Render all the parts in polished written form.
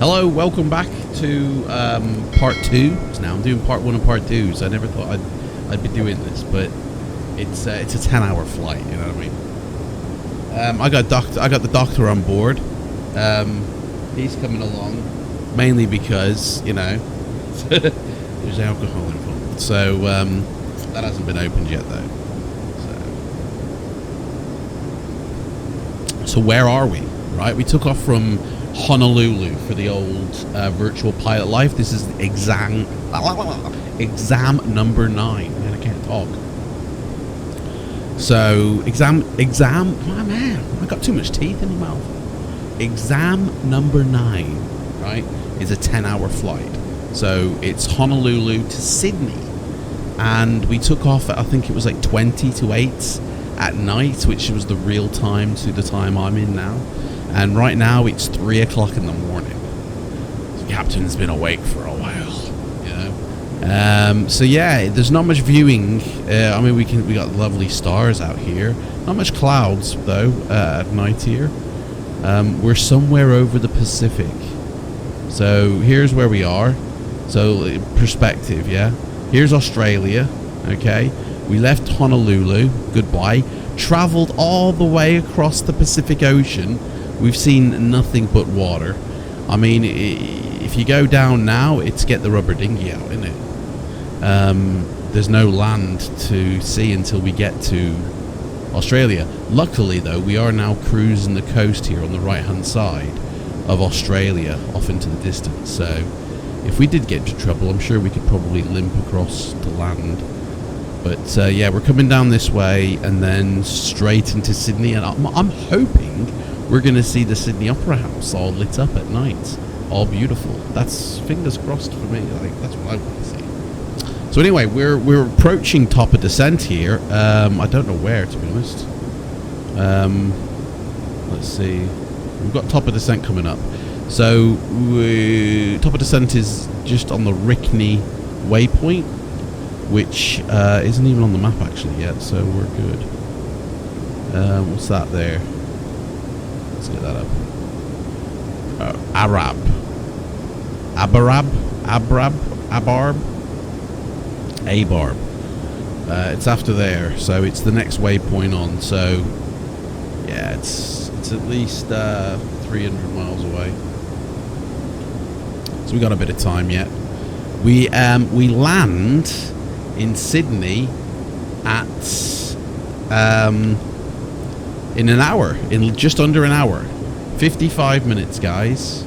Hello, welcome back to part 2. So now I'm doing part 1 and part 2, so I never thought I'd be doing this, but it's a 10-hour flight, you know what I mean? I got the doctor on board. He's coming along mainly because, you know, there's alcohol involved. So that hasn't been opened yet though. So where are we? Right, we took off from Honolulu for the old virtual pilot life. This is exam number 9, and I can't talk. So exam. Oh man, I got too much teeth in my mouth. Exam number 9, right, is a 10-hour flight. So it's Honolulu to Sydney, and we took off at, I think it was like 20 to 8 at night, which was the real time to the time I'm in now. And right now it's 3 o'clock in the morning. The captain's been awake for a while, you know. So yeah, there's not much viewing. I mean, we got lovely stars out here. Not much clouds though at night here. We're somewhere over the Pacific. So here's where we are. So perspective, yeah. Here's Australia. Okay, we left Honolulu. Goodbye. Traveled all the way across the Pacific Ocean. We've seen nothing but water. I mean, if you go down now, it's get the rubber dinghy out, isn't it? There's no land to see until we get to Australia. Luckily, though, we are now cruising the coast here on the right-hand side of Australia, off into the distance. So, if we did get into trouble, I'm sure we could probably limp across to land. But yeah, we're coming down this way and then straight into Sydney, and I'm hoping we're going to see the Sydney Opera House all lit up at night, all beautiful. That's fingers crossed for me. Like, that's what I want to see. So anyway, we're approaching top of descent here. I don't know where, to be honest. Let's see. We've got top of descent coming up. So top of descent is just on the Rickney waypoint, which isn't even on the map actually yet. So we're good. What's that there? Let's get that up. Abarb. It's after there, so it's the next waypoint on. So yeah, it's at least 300 miles away. So we got a bit of time yet. We land in Sydney at in an hour, in just under an hour. 55 minutes, guys.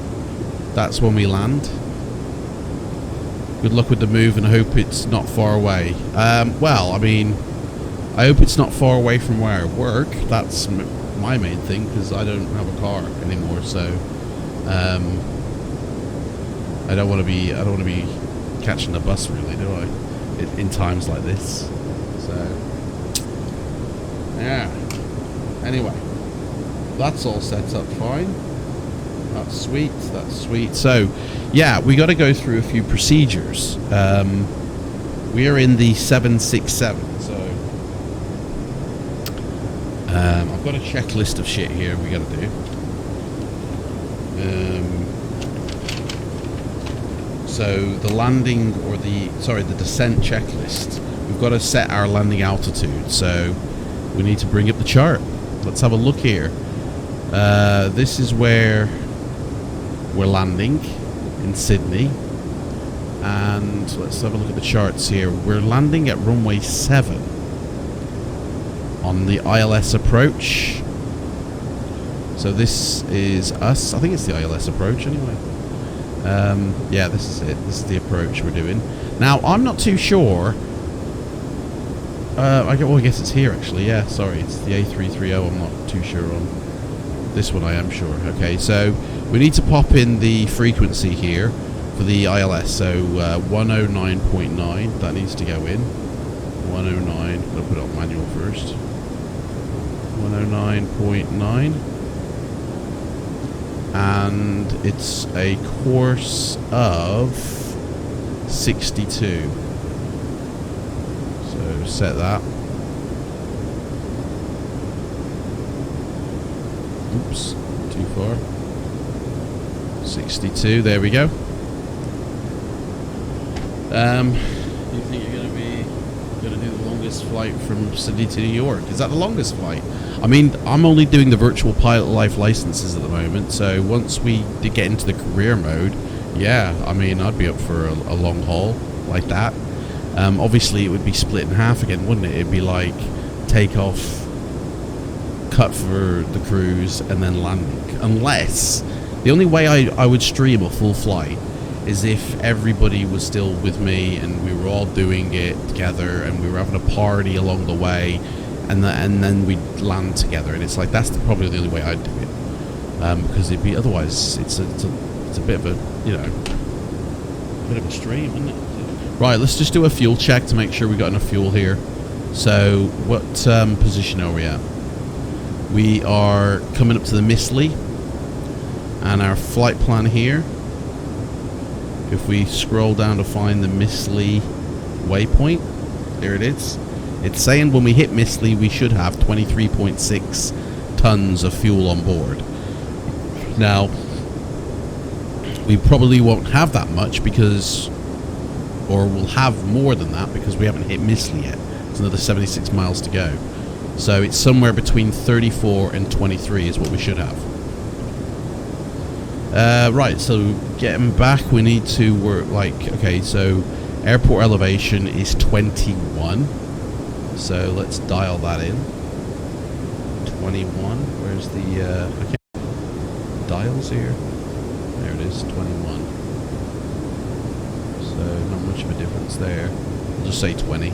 That's when we land. Good luck with the move, and I hope it's not far away. Well, I mean, I hope it's not far away from where I work. That's my main thing, because I don't have a car anymore. So I don't want to be catching the bus, really, do I? In times like this. So yeah. Anyway, that's all set up fine. That's sweet. That's sweet. So, yeah, we got to go through a few procedures. We are in the 767. So, I've got a checklist of shit here we got to do. So the landing or the descent checklist. We've got to set our landing altitude. So we need to bring up the chart. Let's have a look here. This is where we're landing in Sydney, and let's have a look at the charts here. We're landing at runway 7 on the ILS approach. So this is us. I think it's the ILS approach anyway. Yeah, this is it. This is the approach we're doing. Now, I'm not too sure. I guess it's here actually. Yeah, sorry, it's the A330. I'm not too sure on this one. I am sure. Okay, so we need to pop in the frequency here for the ILS. So 109.9. That needs to go in. 109. I'll put it on manual first. 109.9. And it's a course of 62. So set that. Oops, too far. 62, there we go. You think you're going to do the longest flight from Sydney to New York? Is that the longest flight? I mean, I'm only doing the virtual pilot life licenses at the moment, so once we did get into the career mode, yeah, I mean, I'd be up for a long haul like that. Obviously, it would be split in half again, wouldn't it? It'd be like takeoff, cut for the cruise, and then landing. Unless, the only way I would stream a full flight is if everybody was still with me and we were all doing it together and we were having a party along the way, and then we'd land together. And it's like, that's probably the only way I'd do it, because it'd be, otherwise it's a bit of a, you know, bit of a stream, isn't it? Right, let's just do a fuel check to make sure we got enough fuel here. So what position are we at? We are coming up to the Mistley, and our flight plan here, if we scroll down to find the Mistley waypoint, there it is. It's saying when we hit Mistley we should have 23.6 tons of fuel on board. Now, we probably won't have that much because, or we'll have more than that because we haven't hit Mistley yet. There's another 76 miles to go. So it's somewhere between 34 and 23 is what we should have. Right, so getting back, we need to work like, okay, so airport elevation is 21. So let's dial that in. 21, where's the, okay, dials here? There it is, 21. So not much of a difference there. I'll just say 20.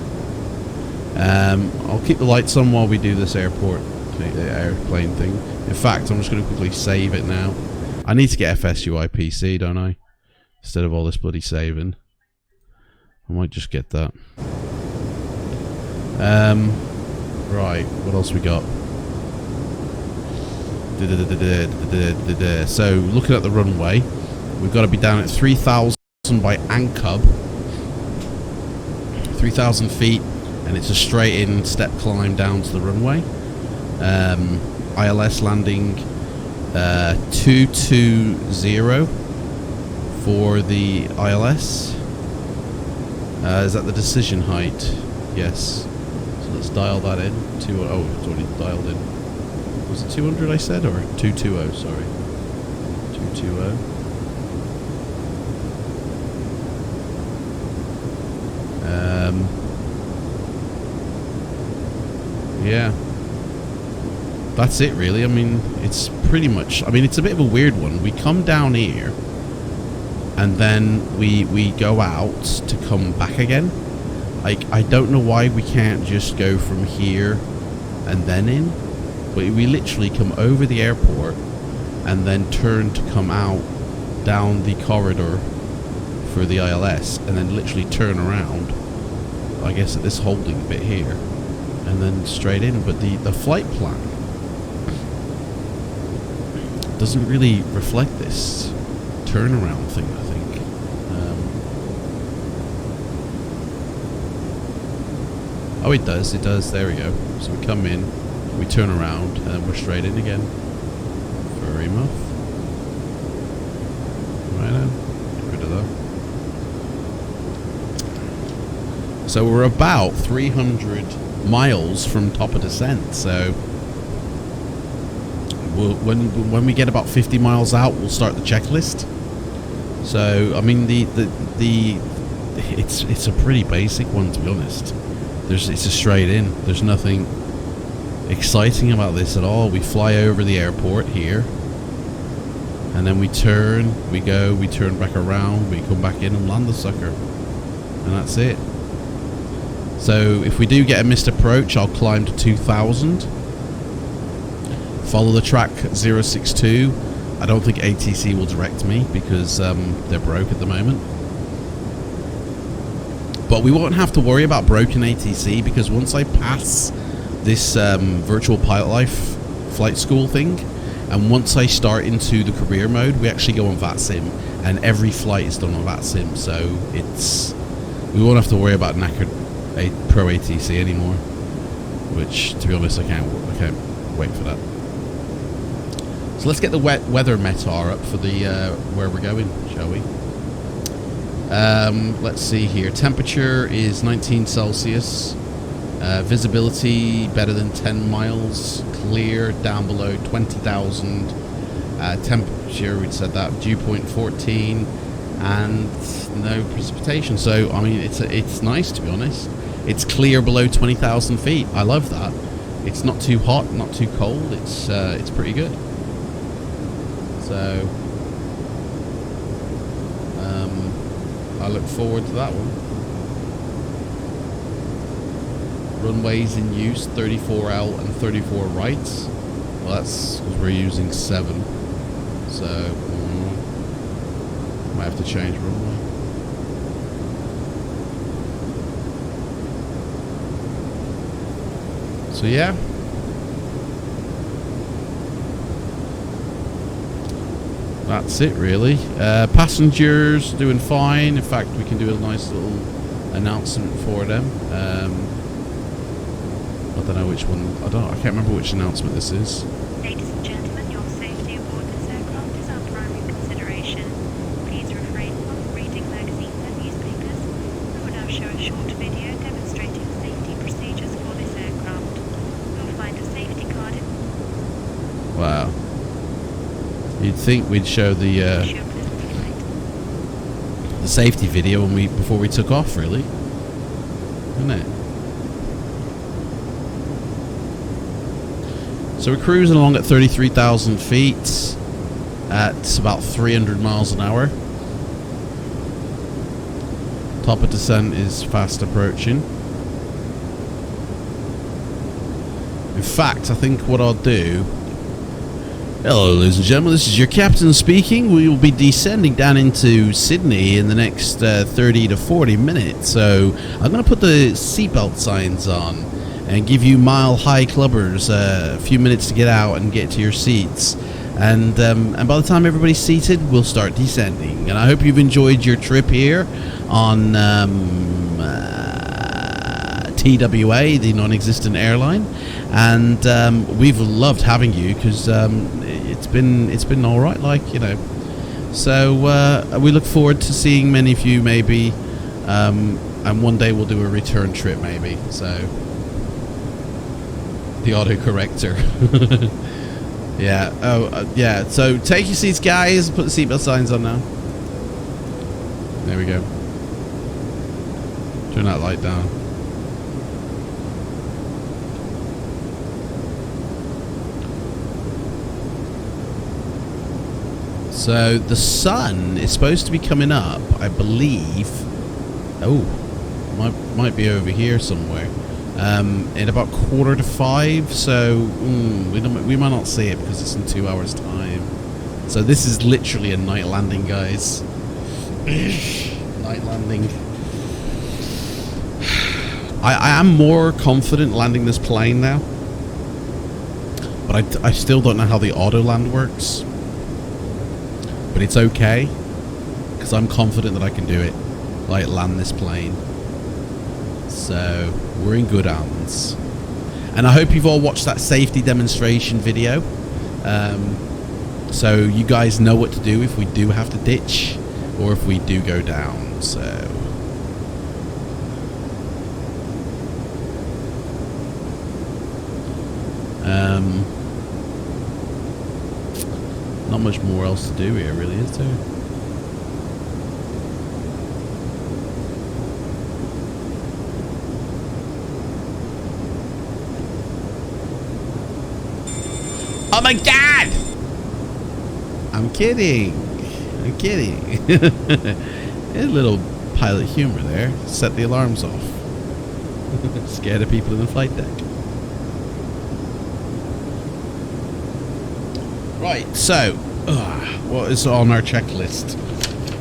I'll keep the lights on while we do this airplane thing. In fact, I'm just going to quickly save it now. I need to get FSUI PC, don't I? Instead of all this bloody saving. I might just get that. Right, what else we got? So, looking at the runway, we've got to be down at 3,000 by ANCUB. 3,000 feet, and it's a straight in step climb down to the runway. ILS landing 220 for the ILS. Is that the decision height? Yes. So let's dial that in. Oh, it's already dialed in. Was it 200 I said, or 220? Sorry, 220. Yeah. That's it really. I mean, it's pretty much, I mean, it's a bit of a weird one. We come down here and then we go out to come back again. Like, I don't know why we can't just go from here and then in, but we literally come over the airport and then turn to come out down the corridor for the ILS and then literally turn around, I guess at this holding bit here, and then straight in. But the flight plan doesn't really reflect this turnaround thing, I think. Oh, it does, there we go. So we come in, we turn around, and then we're straight in again. Very much. Right now, get rid of that. So we're about 300 miles from top of descent, so when we get about 50 miles out, we'll start the checklist. So I mean, it's a pretty basic one, to be honest. It's a straight in. There's nothing exciting about this at all. We fly over the airport here, and then we turn, we turn back around, we come back in and land the sucker, and that's it. So if we do get a missed approach, I'll climb to 2,000. Follow the track 062. I don't think ATC will direct me because they're broke at the moment. But we won't have to worry about broken ATC because once I pass this virtual pilot life flight school thing, and once I start into the career mode, we actually go on VATSIM, and every flight is done on VATSIM, so we won't have to worry about knackered Pro ATC anymore. Which, to be honest, I can't wait for that. So let's get the weather metar up for the where we're going, shall we? Let's see here. Temperature is 19 Celsius. Visibility better than 10 miles. Clear down below 20,000. Temperature, we'd said that. Dew point 14, and no precipitation. So I mean, it's nice, to be honest. It's clear below 20,000 feet. I love that. It's not too hot, not too cold. It's pretty good. So I look forward to that one. Runways in use, 34L and 34 rights. Well, that's because we're using 7. So might have to change runway. So yeah. That's it, really. Passengers doing fine. In fact, we can do a nice little announcement for them. I don't know which one. I can't remember which announcement this is. Ladies and gentlemen, your safety aboard this aircraft is our primary consideration. Please refrain from reading magazines and newspapers. We will now show a short video demonstrating safety procedures for this aircraft. You'll find a safety card in... Wow. You'd think we'd show the safety video before we took off, really, isn't it? So we're cruising along at 33,000 feet at about 300 miles an hour. Top of descent is fast approaching. In fact, I think what I'll do... Hello, ladies and gentlemen, this is your captain speaking. We will be descending down into Sydney in the next 30 to 40 minutes. So I'm going to put the seatbelt signs on and give you mile-high clubbers a few minutes to get out and get to your seats. And by the time everybody's seated, we'll start descending. And I hope you've enjoyed your trip here on TWA, the non-existent airline. And we've loved having you because it's been all right, like, you know. So we look forward to seeing many of you, maybe, and one day we'll do a return trip, maybe. So the autocorrector. Yeah. Oh, yeah. So take your seats, guys. Put the seatbelt signs on now. There we go. Turn that light down. So the sun is supposed to be coming up, I believe. Oh, might be over here somewhere. In about 4:45. So we might not see it because it's in 2 hours' time. So this is literally a night landing, guys. Night landing. I am more confident landing this plane now, but I still don't know how the auto land works. But it's okay, because I'm confident that I can do it, like land this plane. So we're in good hands. And I hope you've all watched that safety demonstration video, so you guys know what to do if we do have to ditch or if we do go down. So not much more else to do here, really, is there? Oh my god! I'm kidding. I'm kidding. A little pilot humor there. Set the alarms off. Scared of people in the flight deck. Right, so what is on our checklist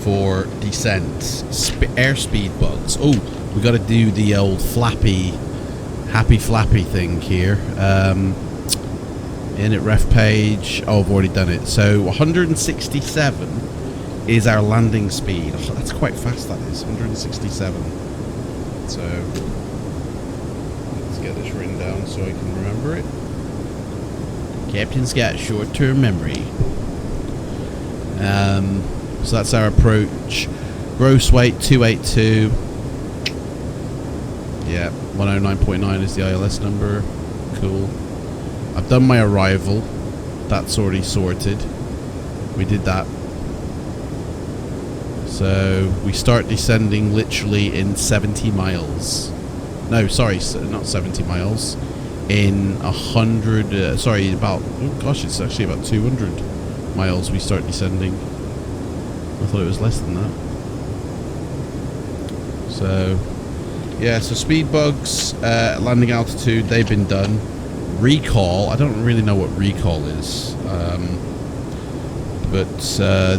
for descent? Airspeed bugs. Oh, we got to do the old happy flappy thing here. Init ref page. Oh, I've already done it. So 167 is our landing speed. Oh, that's quite fast. That is 167. So let's get this written down so I can remember it. Captain's got short-term memory. So that's our approach. Gross weight 282. Yeah, 109.9 is the ILS number. Cool. I've done my arrival. That's already sorted. We did that. So we start descending literally in 70 miles. No, sorry, not 70 miles. In 100, sorry, about, oh gosh, it's actually about 200 miles we start descending. I thought it was less than that. So, yeah, so speed bugs, landing altitude, they've been done. Recall, I don't really know what recall is. But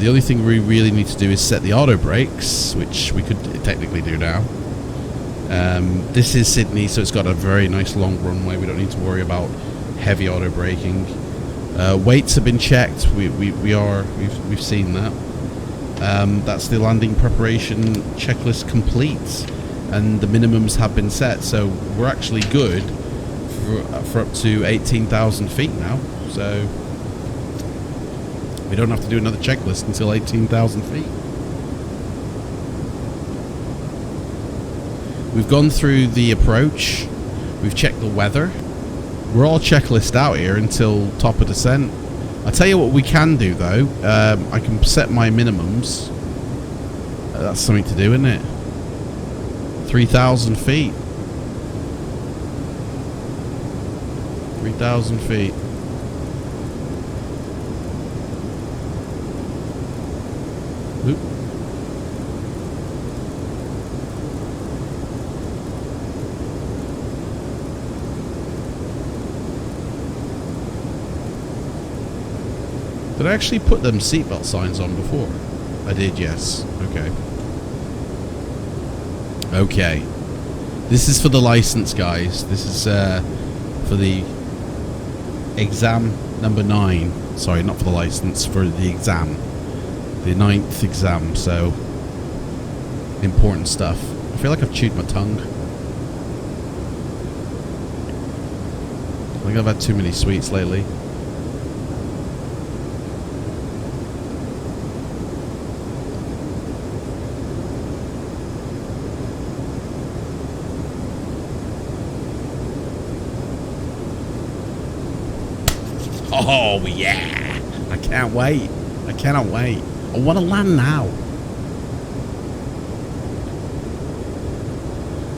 the only thing we really need to do is set the auto brakes, which we could technically do now. This is Sydney, so it's got a very nice long runway. We don't need to worry about heavy auto braking. Weights have been checked. We've seen that. That's the landing preparation checklist complete, and the minimums have been set. So we're actually good for up to 18,000 feet now. So we don't have to do another checklist until 18,000 feet. We've gone through the approach. We've checked the weather. We're all checklist out here until top of descent. I'll tell you what we can do though. I can set my minimums. That's something to do, isn't it? 3,000 feet. 3,000 feet. Oop. Did I actually put them seatbelt signs on before? I did, yes. Okay. Okay. This is for the license, guys. This is for the exam number 9. Sorry, not for the license, for the exam. The 9th exam, so important stuff. I feel like I've chewed my tongue. I think I've had too many sweets lately. Oh yeah! I can't wait. I cannot wait. I want to land now.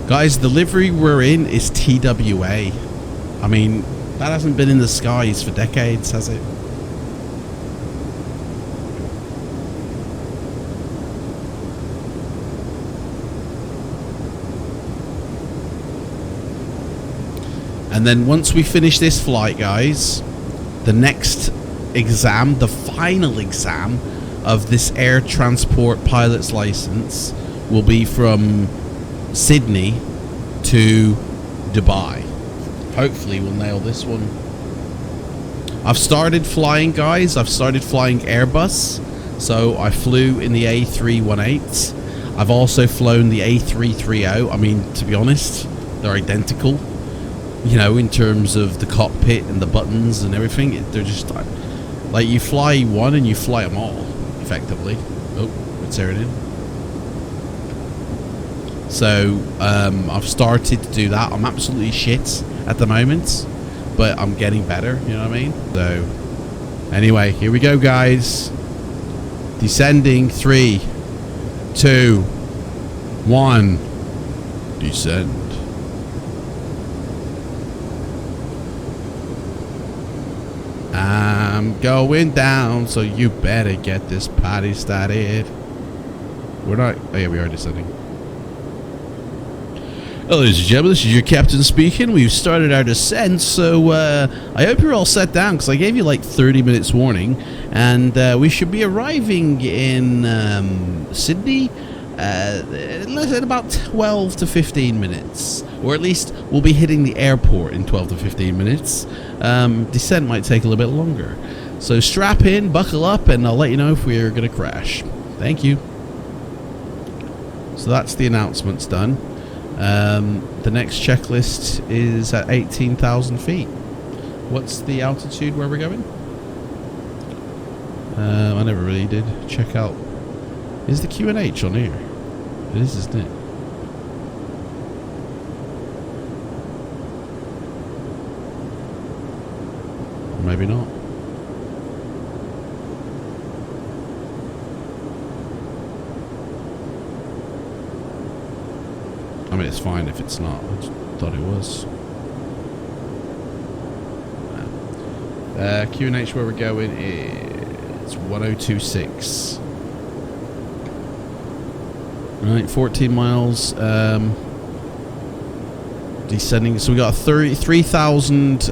Guys, the livery we're in is TWA. I mean, that hasn't been in the skies for decades, has it? And then once we finish this flight, guys, the next exam, the final exam of this air transport pilot's license will be from Sydney to Dubai. Hopefully we'll nail this one. I've started flying, guys. I've started flying Airbus. So I flew in the A318. I've also flown the A330. I mean, to be honest, they're identical. You know, in terms of the cockpit and the buttons and everything, they're just like you fly one and you fly them all, effectively. Oh, it's aired in. So, I've started to do that. I'm absolutely shit at the moment, but I'm getting better, you know what I mean? So, anyway, here we go, guys. Descending, 3, 2, 1, descend. I'm going down, so you better get this party started. We're not... Oh yeah, we are descending. Hello, ladies and gentlemen, this is your captain speaking. We've started our descent, so I hope you're all set down, because I gave you like 30 minutes warning, and we should be arriving in Sydney in about 12 to 15 minutes. Or at least we'll be hitting the airport in 12 to 15 minutes. Descent might take a little bit longer. So strap in, buckle up, and I'll let you know if we're going to crash. Thank you. So that's the announcements done. The next checklist is at 18,000 feet. What's the altitude where we're going? I never really did check out. Is the QNH on here? It is, isn't it? Maybe not. I mean, it's fine if it's not. I just thought it was. QNH where we're going is 1026. Right, 14 miles. Descending. So we got a 3,000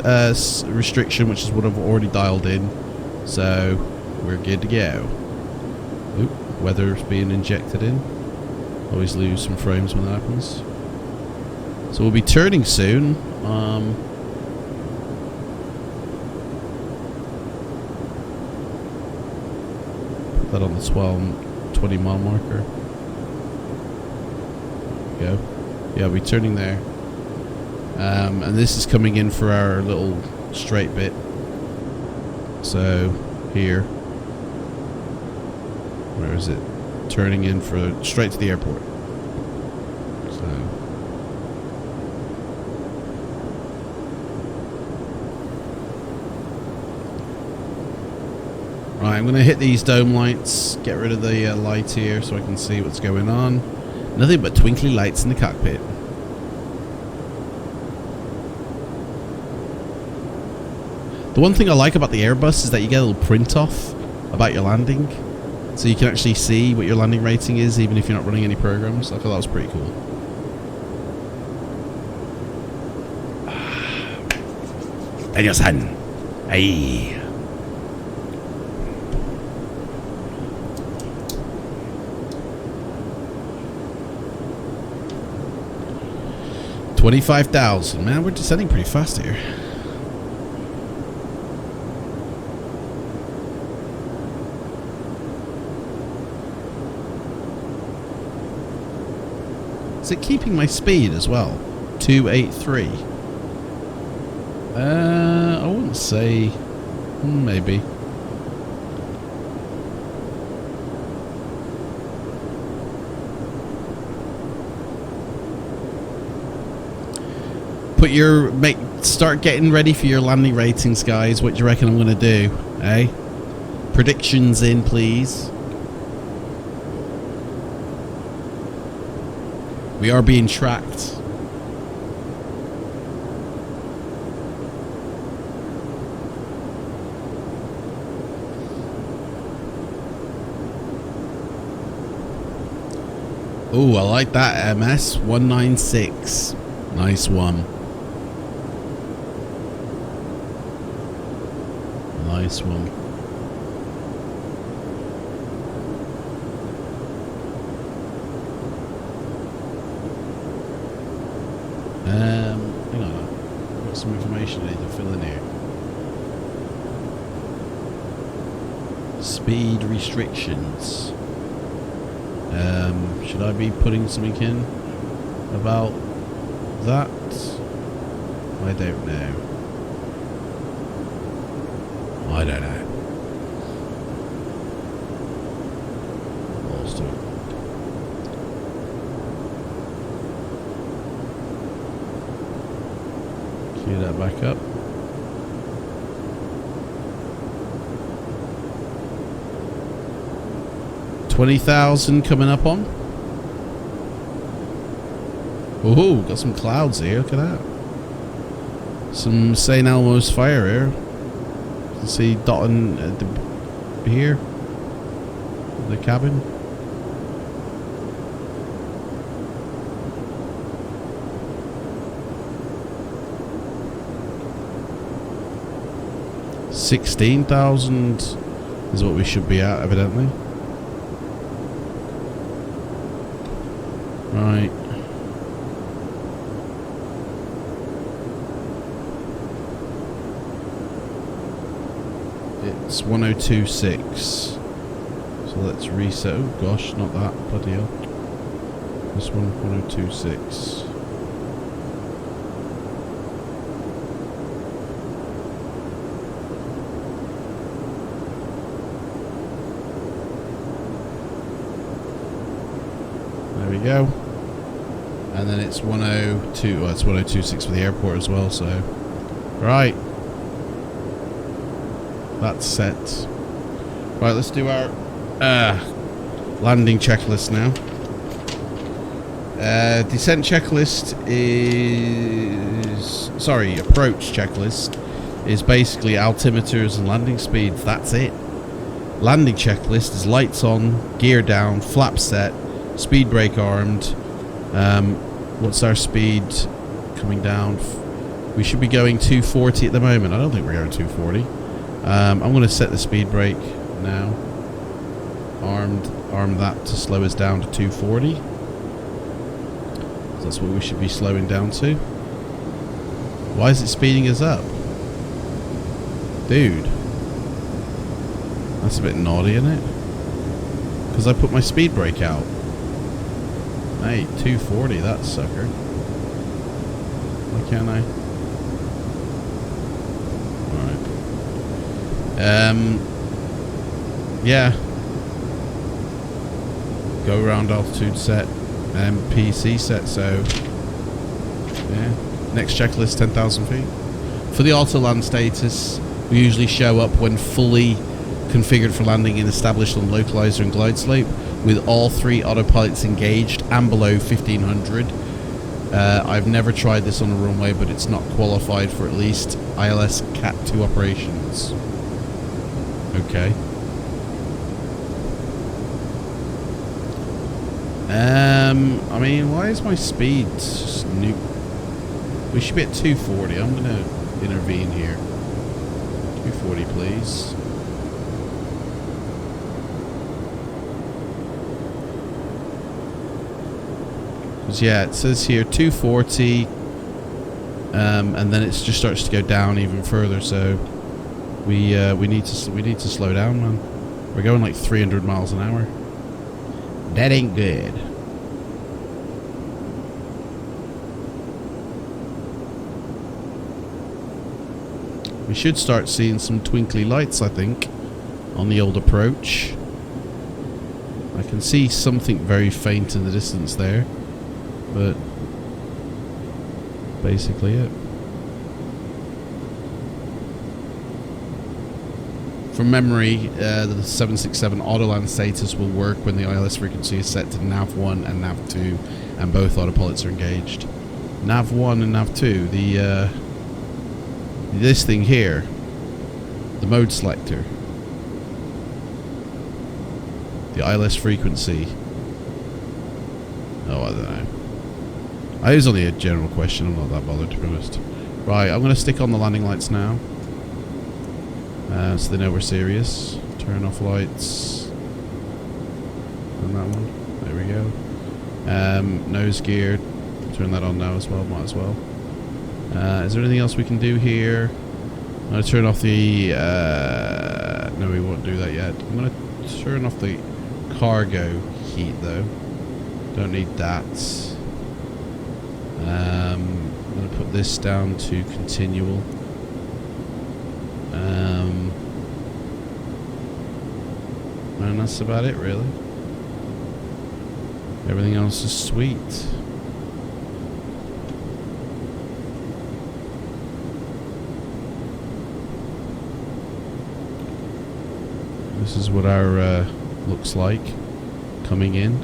restriction, which is what I've already dialed in. So we're good to go. Oop, weather's being injected in. Always lose some frames when that happens. So we'll be turning soon. Put that on the 20 mile marker. There we go. Yeah, we'll be turning there. And this is coming in for our little straight bit. So here. Where is it? Turning in for straight to the airport. So right, I'm gonna hit these dome lights, get rid of the light here so I can see what's going on. Nothing but twinkly lights in the cockpit. The one thing I like about the Airbus is that you get a little print off about your landing. So you can actually see what your landing rating is even if you're not running any programs. I thought that was pretty cool. Daniel-san. Aye. $25,000. Man, we're descending pretty fast here. Is it keeping my speed as well? 283. I wouldn't say. Maybe. Start getting ready for your landing ratings, guys. What do you reckon I'm gonna do? Eh? Predictions in, please. We are being tracked. Oh, I like that MS 196. Nice one. Nice one. Hang on. I've got some information I need to fill in here. Speed restrictions. Should I be putting something in about that? I don't know. I don't know. Lost it. Cue that back up. $20,000 coming up on. Oh, got some clouds here. Look at that. Some St. Elmo's fire here. You can see dotting here. The cabin. $16,000 is what we should be at, evidently. Right. It's 1026. So let's reset. Oh gosh, not that. Bloody hell. This one, 1026. There we go. And then it's 102. Well, it's 102.6 for the airport as well. So, right. That's set. Right, let's do our landing checklist now. Descent checklist is... Sorry, approach checklist is basically altimeters and landing speeds. That's it. Landing checklist is lights on, gear down, flap set, speed brake armed. What's our speed coming down? We should be going 240 at the moment. I don't think we're going 240. I'm going to set the speed brake now. Arm that to slow us down to 240. So that's what we should be slowing down to. Why is it speeding us up? Dude. That's a bit naughty, isn't it? Because I put my speed brake out. Hey, 240, that sucker. Why can't I? Alright. Yeah. Go around altitude set. PC set, so... Yeah. Next checklist, 10,000 feet. For the auto land status, we usually show up when fully configured for landing and established on localizer and glide slope, with all 3 autopilots engaged and below 1500. I've never tried this on a runway, but it's not qualified for at least ILS Cat 2 operations. Okay. I mean, why is my speed new? We should be at 240. I'm gonna intervene here. 240, please. Because yeah, it says here 240, and then it just starts to go down even further. So we need to slow down, man. We're going like 300 miles an hour. That ain't good. We should start seeing some twinkly lights, I think, on the old approach. I can see something very faint in the distance there, but basically it. From memory, the 767 Autoland status will work when the ILS frequency is set to NAV1 and NAV2 and both autopilots are engaged. NAV1 and NAV2, this thing here, the mode selector, the ILS frequency. Oh, I don't know. It was only a general question, I'm not that bothered, to be honest. Right, I'm going to stick on the landing lights now. So they know we're serious. Turn off lights. On that one. There we go. Nose gear. Turn that on now as well. Might as well. Is there anything else we can do here? I'm going to turn off the... no, we won't do that yet. I'm going to turn off the cargo heat, though. Don't need that. I'm going to put this down to continual. And that's about it, really. Everything else is sweet. This is what our looks like coming in.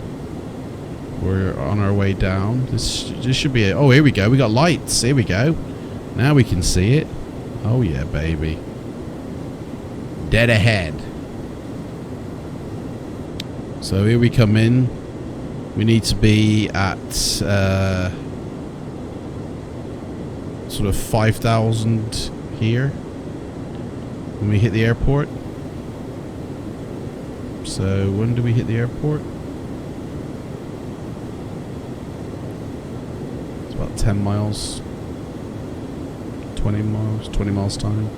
We're on our way down. This should be it. Oh, here we go. We got lights. Here we go. Now we can see it. Oh yeah, baby. Dead ahead. So here we come in. We need to be at sort of 5,000 here when we hit the airport. So when do we hit the airport? It's about 10 miles. 20 miles time.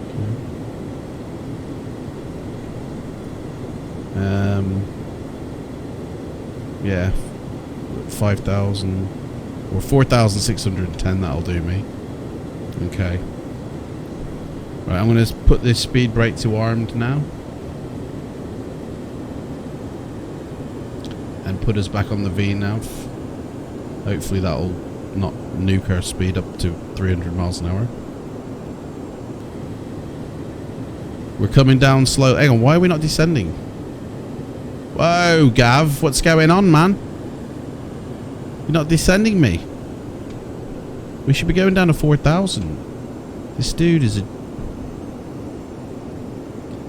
Okay. Yeah, 5,000 or 4,610. That'll do me. Okay. Right, I'm going to put this speed brake to armed now. and put us back on the VNAV. Hopefully that'll not nuke our speed up to 300 miles an hour. We're coming down slow. Hang on, why are we not descending? Whoa, Gav, what's going on, man? You're not descending me. We should be going down to 4,000. This dude is a...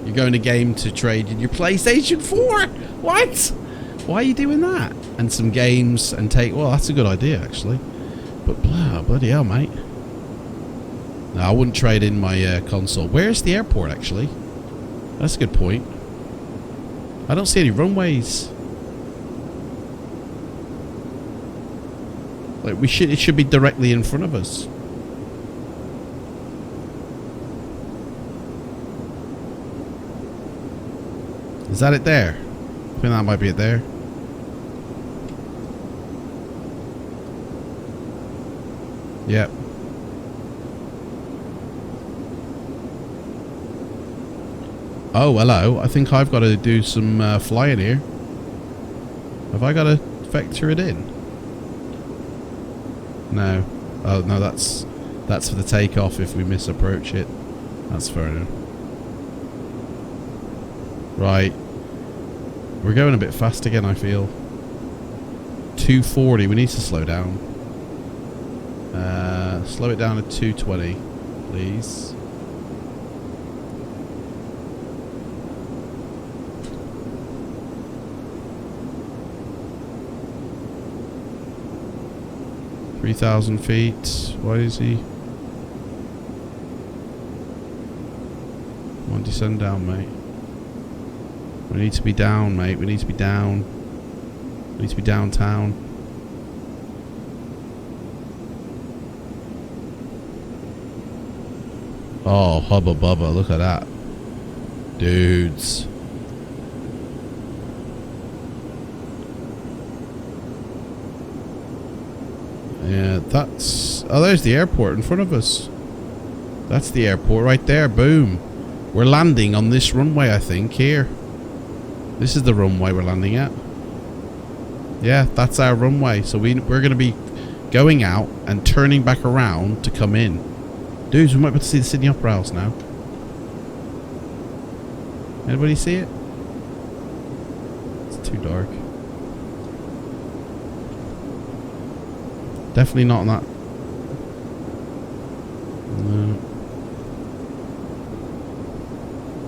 You're going to game to trade in your PlayStation 4? What? Why are you doing that? And some games and take... Well, that's a good idea, actually. But bloody hell, mate. No, I wouldn't trade in my console. Where's the airport, actually? That's a good point. I don't see any runways. Like, it should be directly in front of us. Is that it there? I think that might be it there. Yep. Oh, hello. I think I've got to do some flying here. Have I got to vector it in? No. Oh, no, that's for the takeoff if we misapproach it. That's fair enough. Right. We're going a bit fast again, I feel. 240. We need to slow down. Slow it down to 220, please. $3,000 feet. Why is he? Come on, descend down, mate. We need to be down, mate. We need to be down. We need to be downtown. Oh, hubba bubba, look at that. Dudes. Yeah, that's... Oh, there's the airport in front of us. That's the airport right there. Boom. We're landing on this runway, I think, here. This is the runway we're landing at. Yeah, that's our runway. So we're going to be going out and turning back around to come in. Dudes, we might be able to see the Sydney Opera House now. Anybody see it? It's too dark. Definitely not on that. No.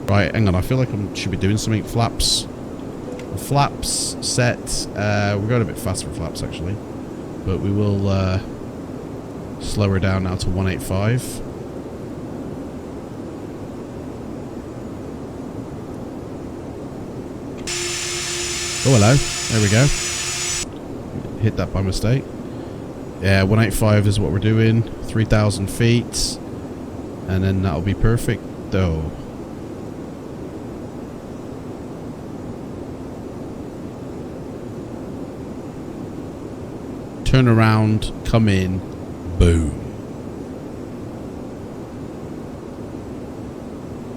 Right, hang on. I feel like I should be doing something. Flaps. Flaps set. We're going a bit fast for flaps, actually. But we will slow her down now to 185. Oh, hello. There we go. Hit that by mistake. Yeah, 185 is what we're doing. 3,000 feet. And then that'll be perfect, though. Turn around, come in, boom.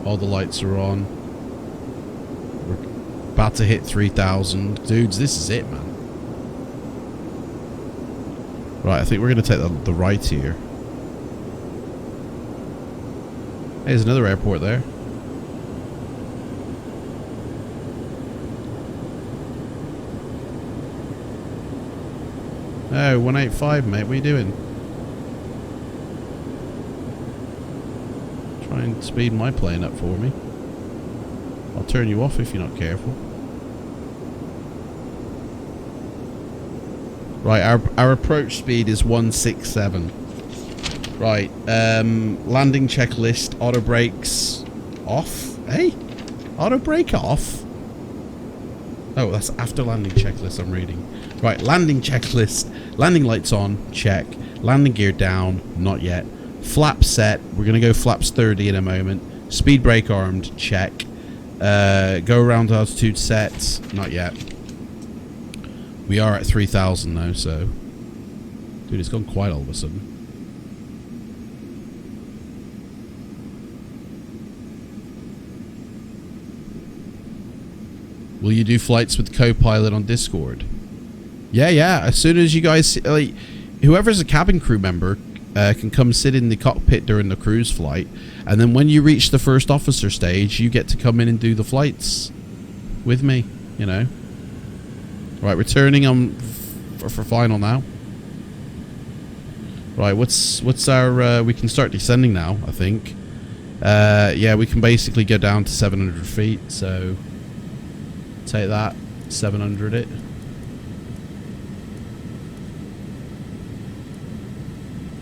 All the lights are on. We're about to hit 3,000. Dudes, this is it, man. Right, I think we're going to take the right here. Hey, there's another airport there. Oh, 185, mate. What are you doing? Try and speed my plane up for me. I'll turn you off if you're not careful. Right, our approach speed is 167. Right, landing checklist, auto brakes off. Hey, auto brake off. Oh, that's after landing checklist I'm reading. Right, landing checklist, landing lights on, check. Landing gear down, not yet. Flaps set, we're gonna go flaps 30 in a moment. Speed brake armed, check. Go around altitude set, not yet. We are at 3,000 now, so... Dude, it's gone quiet all of a sudden. Will you do flights with Copilot on Discord? Yeah. As soon as you guys, like, whoever's a cabin crew member can come sit in the cockpit during the cruise flight, and then when you reach the first officer stage, you get to come in and do the flights with me. You know. Right, returning on for final now. Right, what's our? We can start descending now, I think. Yeah, we can basically go down to 700 feet. So take that, 700 it.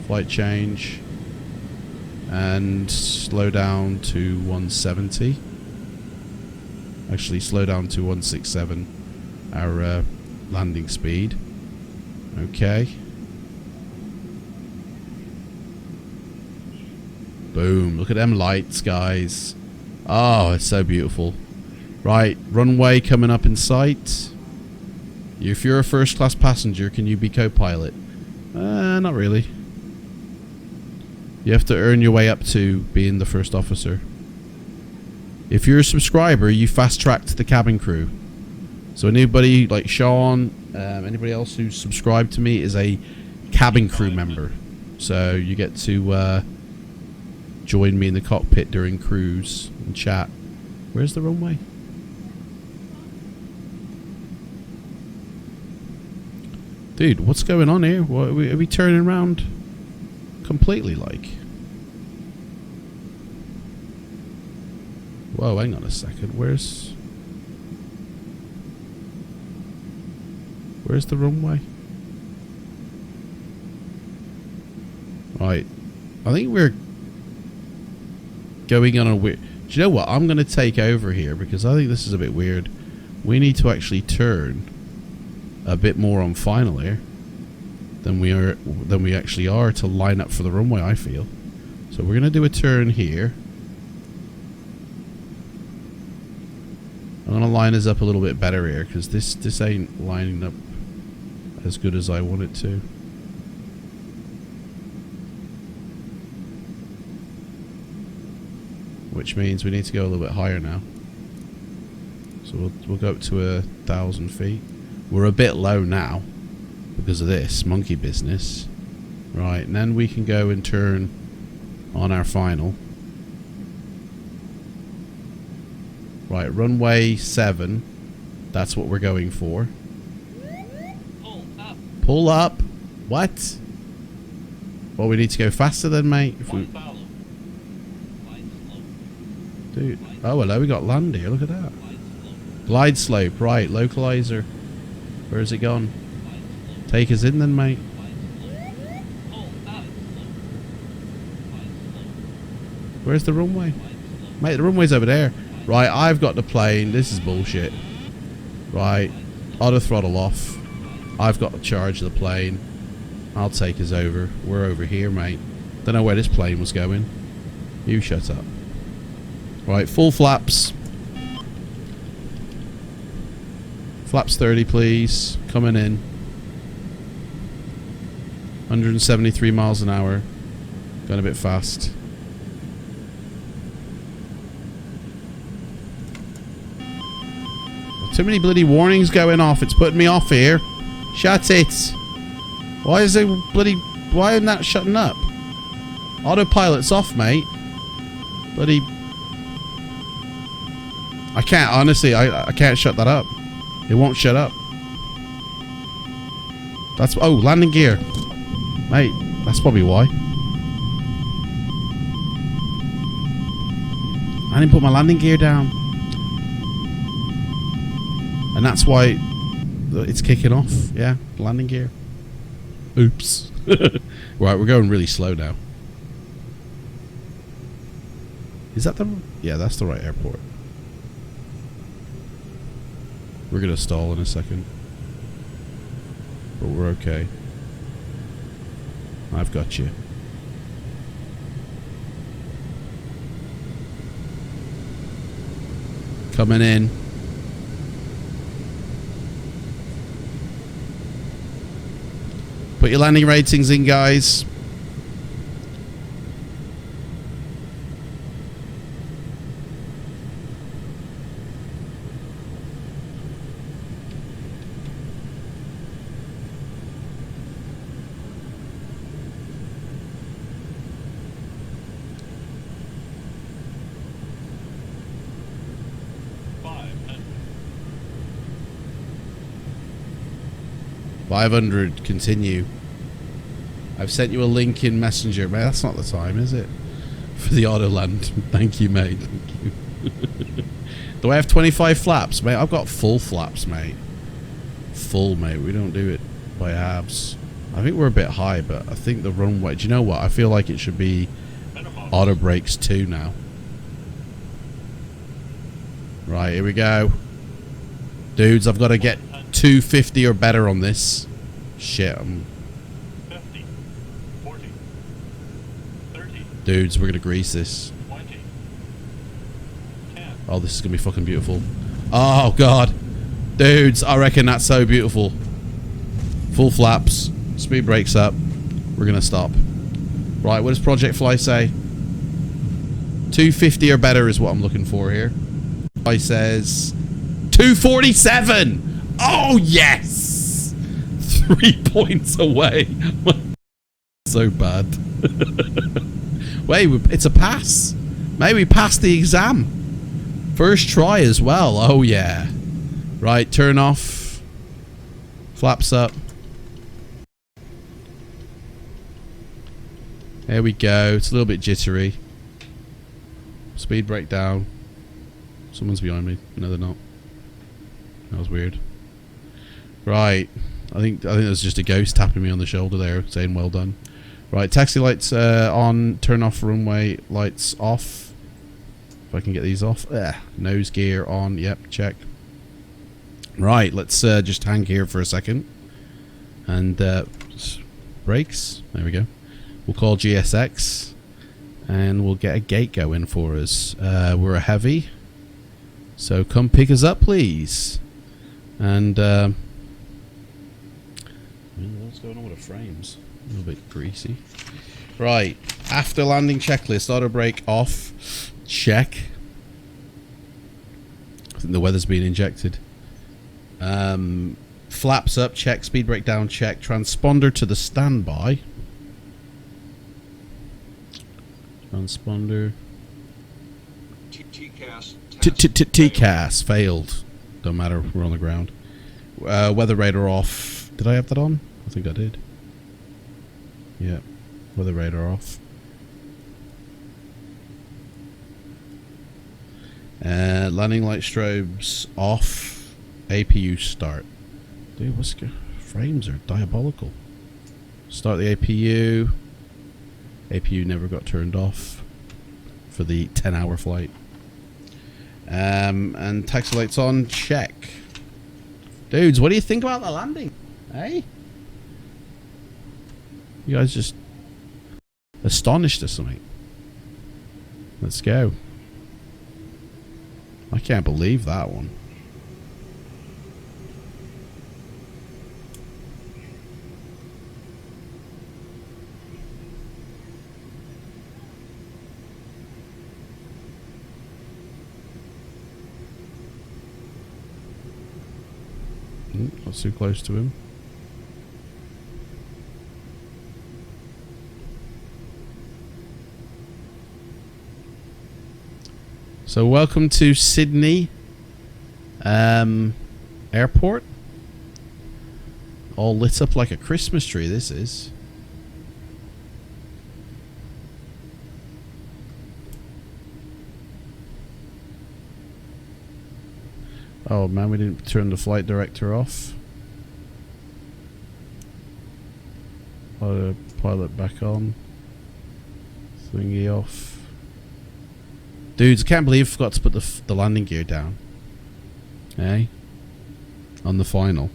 Flight change and slow down to 170. Actually, slow down to 167. Our landing speed. Okay. Boom. Look at them lights, guys. Oh, it's so beautiful. Right, runway coming up in sight. If you're a first class passenger, can you be co-pilot? Not really. You have to earn your way up to being the first officer. If you're a subscriber, you fast track to the cabin crew. So anybody like Sean, anybody else who's subscribed to me is a cabin crew member. So you get to join me in the cockpit during cruise and chat. Where's the runway? Dude, what's going on here? What, are we turning around completely like? Whoa, hang on a second. Where's the runway? Right. I think we're going on a weird... Do you know what? I'm going to take over here because I think this is a bit weird. We need to actually turn a bit more on final here than we actually are to line up for the runway, I feel. So we're going to do a turn here. I'm going to line us up a little bit better here because this ain't lining up as good as I want it to. Which means we need to go a little bit higher now. So we'll go up to 1,000 feet. We're a bit low now because of this monkey business. Right, and then we can go and turn on our final. Right, runway 7. That's what we're going for. Pull up. Pull up? What? Well, we need to go faster then, mate. If we... Dude. Oh, hello, we got land here. Look at that. Glide slope. Right, localizer. Where's it gone? Take us in then, mate. Where's the runway? Mate, the runway's over there. Right, I've got the plane. This is bullshit. Right, auto throttle off. I've got to charge the plane. I'll take us over. We're over here, mate. Don't know where this plane was going. You shut up. Right, full flaps. Flaps 30, please. Coming in. 173 miles an hour. Going a bit fast. Too many bloody warnings going off. It's putting me off here. Shut it. Why is it bloody... Why isn't that shutting up? Autopilot's off, mate. Bloody... I can't, honestly, I can't shut that up. It won't shut up. That's... Oh, landing gear. Mate, that's probably why. I didn't put my landing gear down. And that's why it's kicking off. Yeah, landing gear. Oops. Right, we're going really slow now. Is that the... Yeah, that's the right airport. We're going to stall in a second. But we're okay. I've got you. Coming in. Put your landing ratings in, guys. 500. Continue. I've sent you a link in Messenger. Mate, that's not the time, is it? For the auto land. Thank you, mate. Thank you. Do I have 25 flaps, mate? I've got full flaps, mate. Full, mate. We don't do it by halves. I think we're a bit high, but I think the runway... Do you know what? I feel like it should be auto brakes too now. Right, here we go. Dudes, I've got to get 250 or better on this. Shit, I'm... 50, 40, 30. Dudes, we're going to grease this. 20, 10. Oh, this is going to be fucking beautiful. Oh, God. Dudes, I reckon that's so beautiful. Full flaps. Speed brakes up. We're going to stop. Right, what does Project Fly say? 250 or better is what I'm looking for here. Fly says 247. Oh, yes. 3 points away. So bad. Wait, it's a pass. Maybe we passed the exam. First try as well. Oh, yeah. Right, turn off. Flaps up. There we go. It's a little bit jittery. Speed brake down. Someone's behind me. No, they're not. That was weird. Right. I think there's just a ghost tapping me on the shoulder there, saying well done. Right, taxi lights on. Turn off runway lights off. If I can get these off. Nose gear on. Yep, check. Right, let's just hang here for a second. And brakes. There we go. We'll call GSX. And we'll get a gate going for us. We're a heavy. So come pick us up, please. And what's going on with the frames? A little bit greasy. Right. After landing checklist. Auto brake off. Check. I think the weather's been injected. Flaps up. Check. Speed brake down. Check. Transponder to the standby. Transponder. TCAS failed. Don't matter. We're on the ground. Weather radar off. Did I have that on? I think I did. Yeah. Weather radar off. Landing light strobes off. APU start. Dude, what's going? Frames are diabolical. Start the APU. APU never got turned off for the 10-hour flight. And taxi lights on. Check. Dudes, what do you think about the landing? Hey? You guys just astonished us, something. Let's go. I can't believe that one. Not too close to him. So welcome to Sydney Airport. All lit up like a Christmas tree, this is. Oh man, we didn't turn the flight director off. Pilot back on. Thingy off. Dudes, I can't believe I forgot to put the landing gear down. Hey? On the final.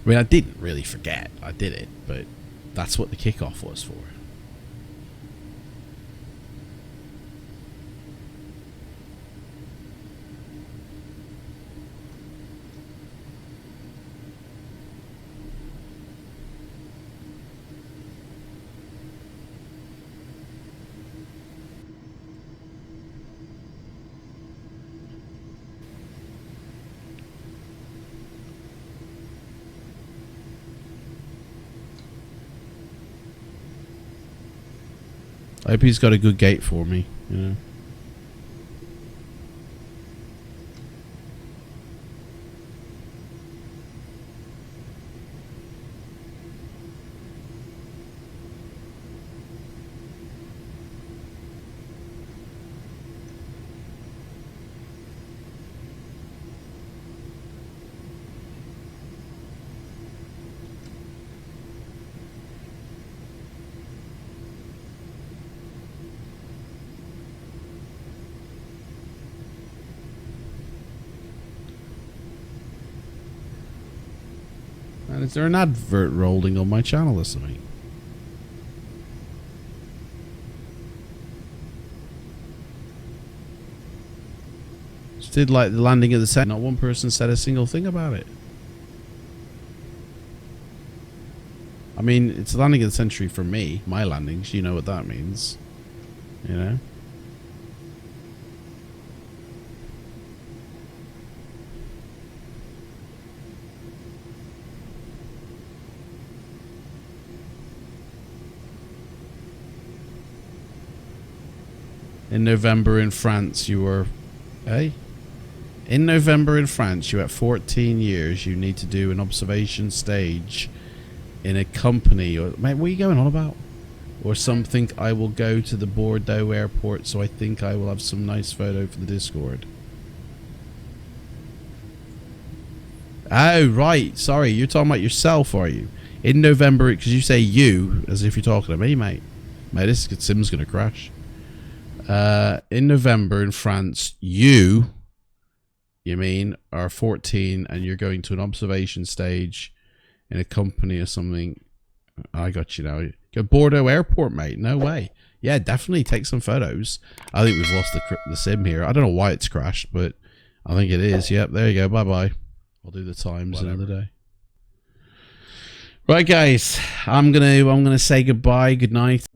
I mean, I didn't really forget. I did it, but that's what the kickoff was for. I hope he's got a good gate for me, you know. And is there an advert rolling on my channel or something? Just did like the landing of the set. Not one person said a single thing about it. I mean, it's the landing of the century for me. My landings, you know what that means. You know? In November in France, you were... Hey? In November in France, you at 14 years, you need to do an observation stage in a company. Or, mate, what are you going on about? Or something. I will go to the Bordeaux airport, so I think I will have some nice photo for the Discord. Oh, right. Sorry, you're talking about yourself, are you? In November, because you say you, as if you're talking to me, mate. Mate, this sim's going to crash. In November in France, you mean, are 14 and you're going to an observation stage in a company or something. I got you now. Go Bordeaux airport, mate. No way. Yeah, definitely take some photos. I think we've lost the sim here. I don't know why it's crashed, but I think it is. Yep, there you go. Bye-bye. I'll do the times another day. Right, guys. I'm gonna say goodbye. Good night.